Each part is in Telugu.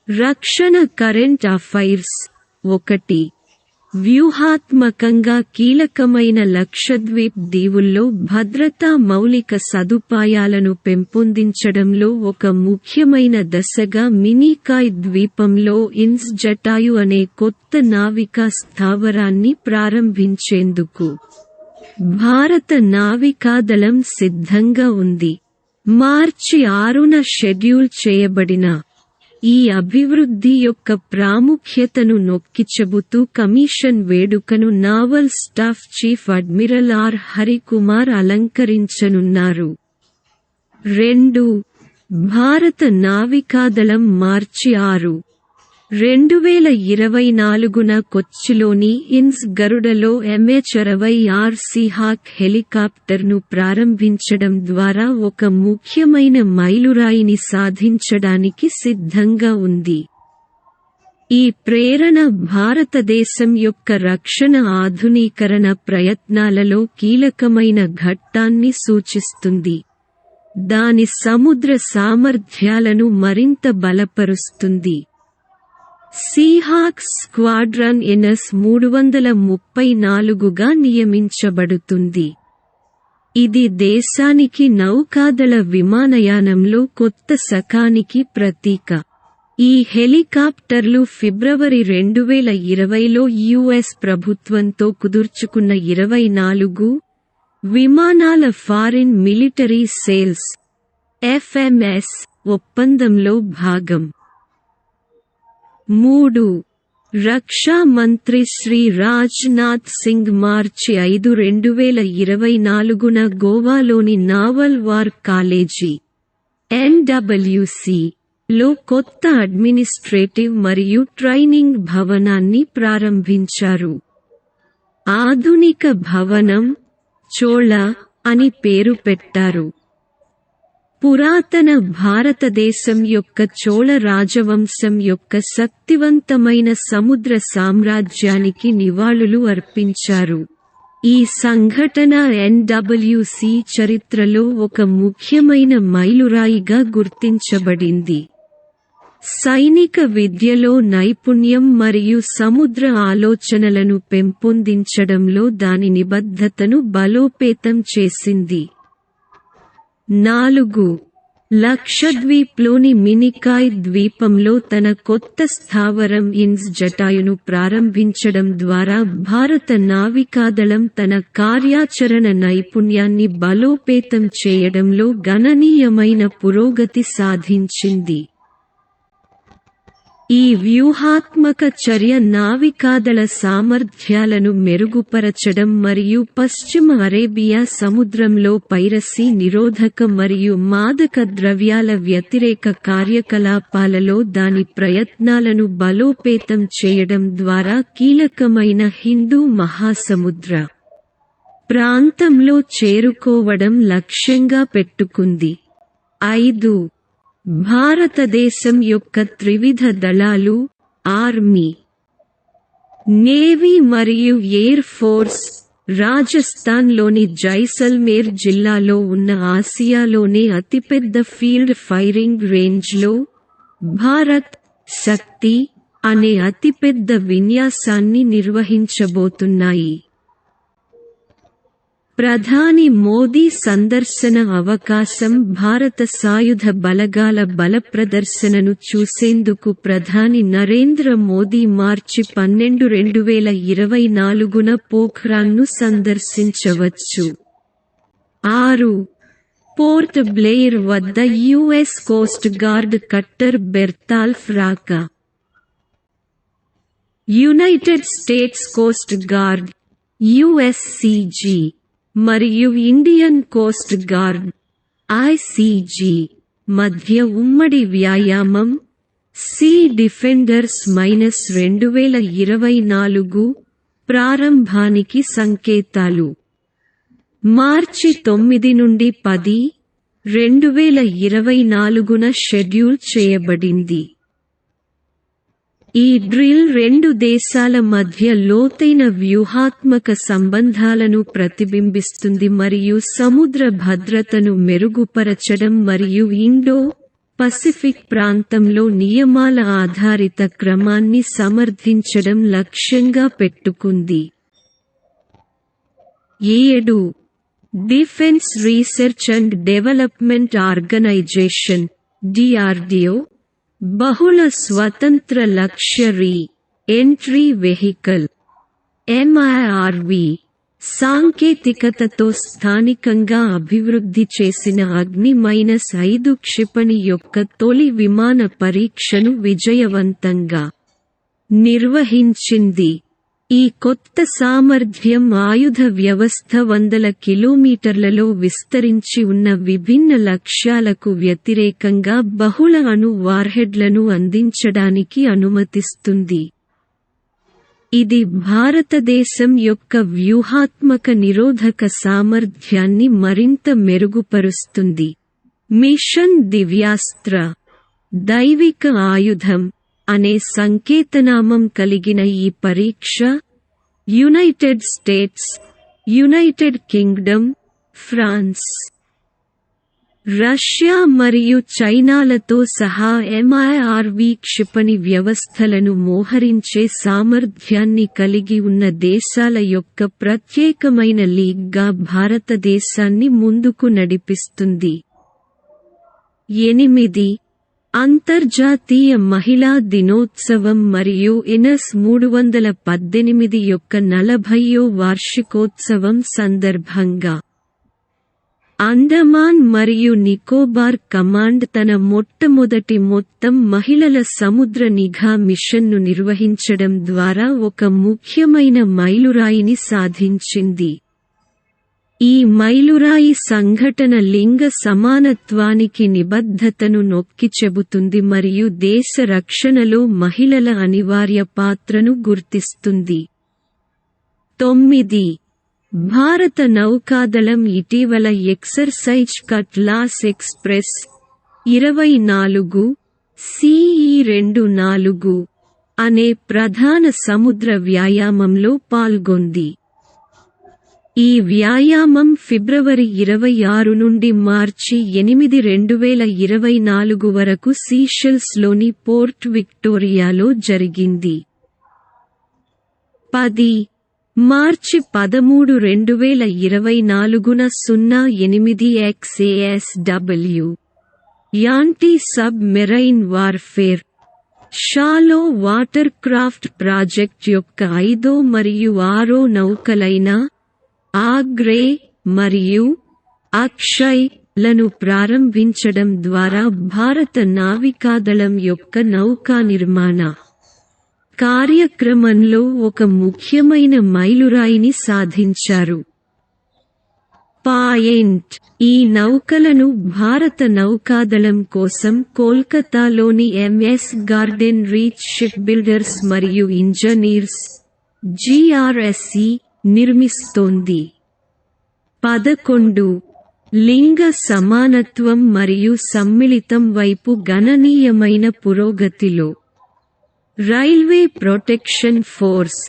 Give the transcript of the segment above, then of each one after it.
రక్షణ కరెంట్ అఫైర్స్ 1. వ్యూహాత్మకంగా కీలకమైన లక్షద్వీప్ దీవుల్లో భద్రతా మౌలిక సదుపాయాలను పెంపొందించడంలో ఒక ముఖ్యమైన దశగా మినికాయ్ ద్వీపంలో ఇన్స్ జటాయు అనే కొత్త నావికా స్థావరాన్ని ప్రారంభించేందుకు భారత నావికాదళం సిద్ధంగా ఉంది. మార్చి 6న షెడ్యూల్ చేయబడిన ఈ అభివృద్ధి యొక్క ప్రాముఖ్యతను నొక్కిచెబుతూ కమిషన్ వేడుకను naval staff chief admiral R Harikumar అలంకరించనున్నారు. 2. భారత నావికాదళం మార్చి 6, 2024న కొచ్చిలోని ఇన్స్ గరుడలో MH-60R సీహాక్ హెలికాప్టర్ను ప్రారంభించడం ద్వారా ఒక ముఖ్యమైన మైలురాయిని సాధించడానికి సిద్ధంగా ఉంది. ఈ ప్రేరణ భారతదేశం యొక్క రక్షణ ఆధునీకరణ ప్రయత్నాలలో కీలకమైన ఘట్టాన్ని సూచిస్తుంది. దాని సముద్ర సామర్థ్యాలను మరింత బలపరుస్తుంది. సీహాక్ స్క్వాడ్రన్ NS-334గా నియమించబడుతుంది. ఇది దేశానికి నౌకాదళ విమానయానంలో కొత్త శకానికి ప్రతీక. ఈ హెలికాప్టర్లు ఫిబ్రవరి 2020లో US ప్రభుత్వంతో కుదుర్చుకున్న 24 విమానాల ఫారిన్ మిలిటరీ సేల్స్ (FMS) ఒప్పందంలో భాగం. 3. రక్షా మంత్రి శ్రీ రాజ్నాథ్ సింగ్ మార్చి 5, 2024న గోవాలోని నావల్ వార్ కాలేజీ (NWC) లో కొత్త అడ్మినిస్ట్రేటివ్ మరియు ట్రైనింగ్ భవనాన్ని ప్రారంభించారు. ఆధునిక భవనం చోళ అని పేరు పెట్టారు. పురాతన భారతదేశం యొక్క చోళ రాజవంశం యొక్క శక్తివంతమైన సముద్ర సామ్రాజ్యానికి నివాళులు అర్పించారు. ఈ సంఘటన NWC చరిత్రలో ఒక ముఖ్యమైన మైలురాయిగా గుర్తించబడింది. సైనిక విద్యలో నైపుణ్యం మరియు సముద్ర ఆలోచనలను పెంపొందించడంలో దాని నిబద్ధతను బలోపేతం చేసింది. 4. లక్షద్వీప్లోని మినికాయ్ ద్వీపంలో తన కొత్త స్థావరం ఇన్స్ జటాయును ప్రారంభించడం ద్వారా భారత నావికాదళం తన కార్యాచరణ నైపుణ్యాన్ని బలోపేతం చేయడంలో గణనీయమైన పురోగతి సాధించింది. ఈ వ్యూహాత్మక చర్య నావికాదళ సామర్థ్యాలను మెరుగుపరచడం మరియు పశ్చిమ అరేబియా సముద్రంలో పైరసీ నిరోధక మరియు మాదక ద్రవ్యాల వ్యతిరేక కార్యకలాపాలలో దాని ప్రయత్నాలను బలోపేతం చేయడం ద్వారా కీలకమైన హిందూ మహాసముద్ర ప్రాంతంలో చేరుకోవడం లక్ష్యంగా పెట్టుకుంది. 5. భారతదేశం యొక్క త్రివిధ దళాలు ఆర్మీ, నేవీ మరియు ఎయిర్ ఫోర్స్ రాజస్థాన్లోని జైసల్మేర్ జిల్లాలో ఉన్న ఆసియాలోనే అతిపెద్ద ఫీల్డ్ ఫైరింగ్ రేంజ్లో భారత్ శక్తి అనే అతిపెద్ద విన్యాసాన్ని నిర్వహించబోతున్నాయి. ప్రధాని మోదీ సందర్శన అవకాశం భారత సాయుధ బలగాల బలప్రదర్శనను చూసేందుకు ప్రధాని నరేంద్ర మోదీ మార్చి 12, 2024న పోఖ్రాన్ను సందర్శించవచ్చు. 6. పోర్ట్ బ్లెయిర్ వద్ద US కోస్ట్ గార్డ్ కట్టర్ బెర్తాల్ఫ్ రాక. United states coast guard USCG మరియు ఇండియన్ కోస్ట్ గార్డ్ ICG మధ్య ఉమ్మడి వ్యాయామం సీ డిఫెండర్స్ -2024 ప్రారంభానికి సంకేతాలు. మార్చి 9 నుండి 10, 2024న షెడ్యూల్ చేయబడింది. ఈ డ్రిల్ రెండు దేశాల మధ్య లోతైన వ్యూహాత్మక సంబంధాలను ప్రతిబింబిస్తుంది మరియు సముద్ర భద్రతను మెరుగుపరచడం మరియు ఇండో పసిఫిక్ ప్రాంతంలో నియమాల ఆధారిత క్రమాన్ని సమర్థించడం లక్ష్యంగా పెట్టుకుంది. 7. Defence research and development organisation (DRDO) బహుళ స్వతంత్ర లక్ష్య రీ-ఎంట్రీ వెహికల్ (MIRV) సాంకేతికతతో స్థానికంగా అభివృద్ధి చేసిన అగ్ని-5 క్షిపణి యొక్క తొలి విమాన పరీక్షను విజయవంతంగా నిర్వహించింది. ఈ కొత్త సామర్థ్యం ఆయుధ వ్యవస్థ వందల కిలోమీటర్లలో విస్తరించి ఉన్న విభిన్న లక్ష్యాలకు వ్యతిరేకంగా బహుళ అణు వార్హెడ్లను అందించడానికి అనుమతిస్తుంది. ఇది భారతదేశం యొక్క వ్యూహాత్మక నిరోధక సామర్థ్యాన్ని మరింత మెరుగుపరుస్తుంది. మిషన్ దివ్యాస్త్ర దైవిక ఆయుధం అనే సంకేతనామం కలిగిన ఈ పరీక్ష United States, United Kingdom, France, Russia మరియు చైనాలతో సహా MIRV క్షిపణి వ్యవస్థలను మోహరించే సామర్థ్యాన్ని కలిగి ఉన్న దేశాల యొక్క ప్రత్యేకమైన లీగ్గా భారతదేశాన్ని ముందుకు నడిపిస్తుంది. 8. అంతర్జాతీయ మహిళా దినోత్సవం మరియు INS 318 యొక్క 40వ వార్షికోత్సవం సందర్భంగా అండమాన్ మరియు నికోబార్ కమాండ్ తన మొట్టమొదటి మొత్తం మహిళల సముద్ర నిఘా మిషన్ను నిర్వహించడం ద్వారా ఒక ముఖ్యమైన మైలురాయిని సాధించింది. ఈ మైలురాయి సంఘటన లింగ సమానత్వానికి నిబద్ధతను నొక్కి చెబుతుంది మరియు దేశ రక్షణలో మహిళల అనివార్య పాత్రను గుర్తిస్తుంది. 9. భారత నౌకాదళం ఇటీవల ఎక్సర్సైజ్ కట్లాస్ ఎక్స్ప్రెస్ 24 CE-24 అనే ప్రధాన సముద్ర వ్యాయామంలో పాల్గొంది. ఈ వ్యాయామం ఫిబ్రవరి 26 నుండి మార్చి 8, 2024 వరకు సీషెల్స్లోని పోర్ట్ విక్టోరియాలో జరిగింది. 10. మార్చి 13, 2024న 08 XASW anti sub marine warfare shallow water craft project యొక్క 5వ మరియు 6వ నౌకలైన ఆగ్రే మరియు అక్షయ్ లను ప్రారంభించడం ద్వారా భారత నావికాదళం యొక్క నౌకా నిర్మాణ కార్యక్రమంలో ఒక ముఖ్యమైన మైలురాయిని సాధించారు. ఈ నౌకలను భారత నౌకాదళం కోసం కోల్కతాలోని MS గార్డెన్ రీచ్ షిప్బిల్డర్స్ మరియు ఇంజనీర్స్ GRSE నిర్మిస్తోంది. 11. లింగ సమానత్వం మరియు సమ్మిళితం వైపు గణనీయమైన పురోగతిలో రైల్వే ప్రొటెక్షన్ ఫోర్స్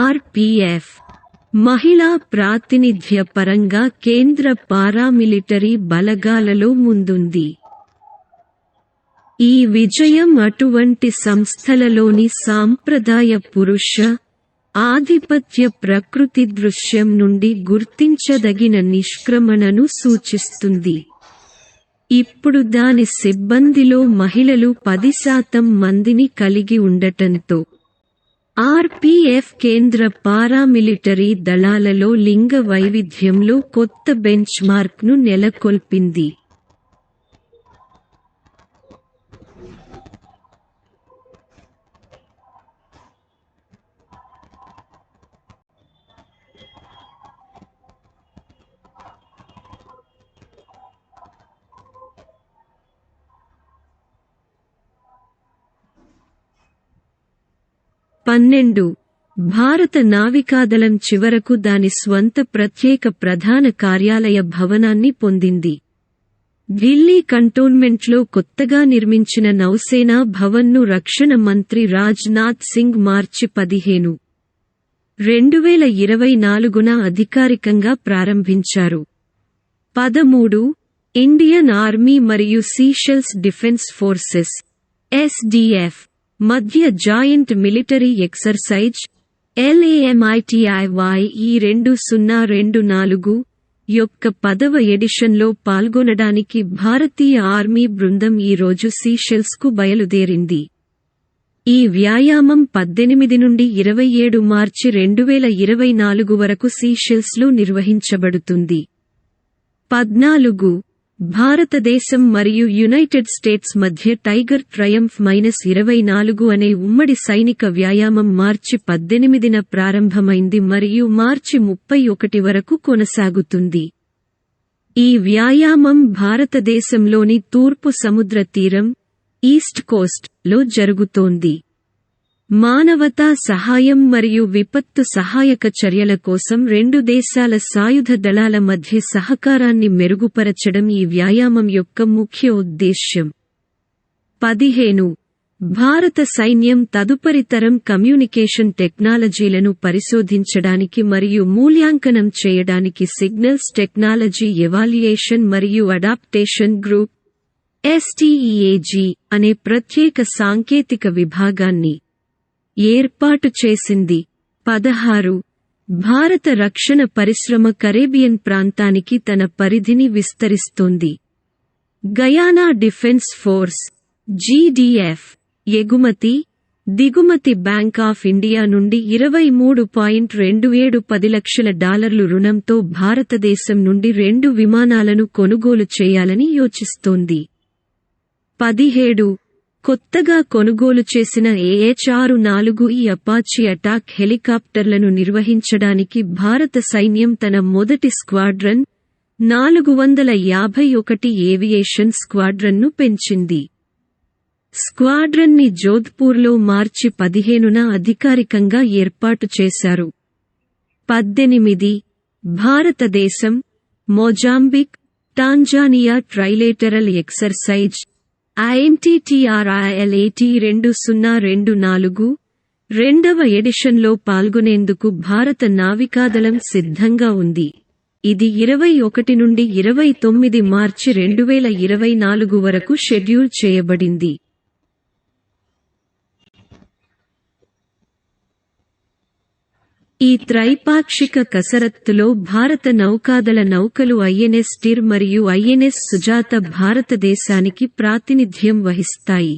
RPF మహిళా ప్రాతినిధ్య పరంగా కేంద్ర పారామిలిటరీ బలగాలలో ముందుంది. ఈ విజయం అటువంటి సంస్థలలోని సాంప్రదాయ పురుష ఆధిపత్య ప్రకృతి దృశ్యం నుండి గుర్తించదగిన నిష్క్రమణను సూచిస్తుంది. ఇప్పుడు దాని సిబ్బందిలో మహిళలు 10% మందిని కలిగి ఉండటంతో RPF కేంద్ర పారామిలిటరీ దళాలలో లింగ వైవిధ్యంలో కొత్త బెంచ్ మార్క్ను నెలకొల్పింది. 12. భారత నావికాదళం చివరకు దాని స్వంత ప్రత్యేక ప్రధాన కార్యాలయ భవనాన్ని పొందింది. ఢిల్లీ కంటోన్మెంట్లో కొత్తగా నిర్మించిన నౌసేనా భవన్ను రక్షణ మంత్రి రాజ్నాథ్ సింగ్ మార్చి 15, 2024న అధికారికంగా ప్రారంభించారు. 13. ఇండియన్ ఆర్మీ మరియు సీషెల్స్ డిఫెన్స్ ఫోర్సెస్ (SDF) మధ్య జాయింట్ మిలిటరీ ఎక్సర్సైజ్ LAMITIYE 2024 యొక్క 10వ ఎడిషన్లో పాల్గొనడానికి భారతీయ ఆర్మీ బృందం ఈ రోజు సీషెల్స్కు బయలుదేరింది. ఈ వ్యాయామం 18 నుండి 27 మార్చి 2024 వరకు సీషెల్స్లో నిర్వహించబడుతుంది. 14 భారతదేశం మరియు యునైటెడ్ స్టేట్స్ మధ్య టైగర్ ట్రయంఫ్ -24 అనే ఉమ్మడి సైనిక వ్యాయామం మార్చి 18న ప్రారంభమైంది మరియు మార్చి 31 వరకు కొనసాగుతుంది. ఈ వ్యాయామం భారతదేశంలోని తూర్పు సముద్ర తీరం ఈస్ట్ కోస్ట్ లో జరుగుతోంది. మానవతా సహాయం మరియు విపత్తు సహాయక చర్యల కోసం రెండు దేశాల సాయుధ దళాల మధ్య సహకారాన్ని మెరుగుపరచడం ఈ వ్యాయామం యొక్క ముఖ్య ఉద్దేశ్యం. 15 భారత సైన్యం తదుపరి తరం కమ్యూనికేషన్ టెక్నాలజీలను పరిశోధించడానికి మరియు మూల్యాంకనం చేయడానికి సిగ్నల్స్ టెక్నాలజీ ఎవాల్యుయేషన్ మరియు అడాప్టేషన్ గ్రూప్ (STEAG) అనే ప్రత్యేక సాంకేతిక విభాగాన్ని ఏర్పాటు చేసింది. 16 భారత రక్షణ పరిశ్రమ కరేబియన్ ప్రాంతానికి తన పరిధిని విస్తరిస్తోంది. గయానా డిఫెన్స్ ఫోర్స్ (GDF) ఎగుమతి, దిగుమతి బ్యాంక్ ఆఫ్ ఇండియా నుండి $23.27 లక్షల రుణంతో భారతదేశం నుండి 2 విమానాలను కొనుగోలు చేయాలని యోచిస్తోంది. 17 కొత్తగా కొనుగోలు చేసిన AH-64E అపాచీ అటాక్ హెలికాప్టర్లను నిర్వహించడానికి భారత సైన్యం తన మొదటి స్క్వాడ్రన్ 451 ఏవియేషన్ స్క్వాడ్రన్ను పెంచింది. స్క్వాడ్రన్ని జోధ్పూర్లో మార్చి 15న అధికారికంగా ఏర్పాటు చేశారు. 18 భారతదేశం, Mozambique, Tanzania trilateral exercise INTTRILAT 2024 రెండవ ఎడిషన్లో పాల్గొనేందుకు భారత నావికాదళం సిద్ధంగా ఉంది. ఇది 21 నుండి 29 మార్చి 2024 వరకు షెడ్యూల్ చేయబడింది. ఈ త్రైపాక్షిక కసరత్తులో భారత నౌకాదళ నౌకలు INS టిర్ మరియు INS సుజాత భారతదేశానికి ప్రాతినిధ్యం వహిస్తాయి.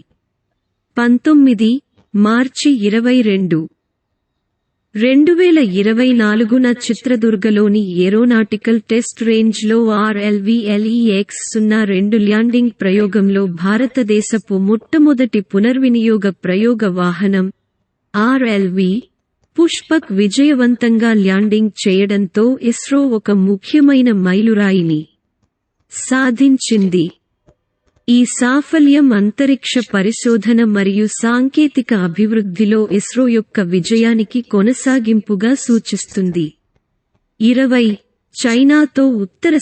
19 మార్చి 22, 2024న చిత్రదుర్గలోని ఏరోనాటికల్ టెస్ట్ రేంజ్లో RLV-LEX-02 ల్యాండింగ్ ప్రయోగంలో భారతదేశపు మొట్టమొదటి పునర్వినియోగ ప్రయోగ వాహనం RLV పుష్పక్ విజయవంతంగా ల్యాండింగ్ చేయడంతో ఇస్రో ఒక ముఖ్యమైన మైలురాయిని సాధించింది. ఈ సాఫల్యం అంతరిక్ష పరిశోధన మరియు సాంకేతిక అభివృద్ధిలో ఇస్రో యొక్క విజయానికి కొనసాగింపుగా సూచిస్తుంది. 20 చైనాతో ఉత్తర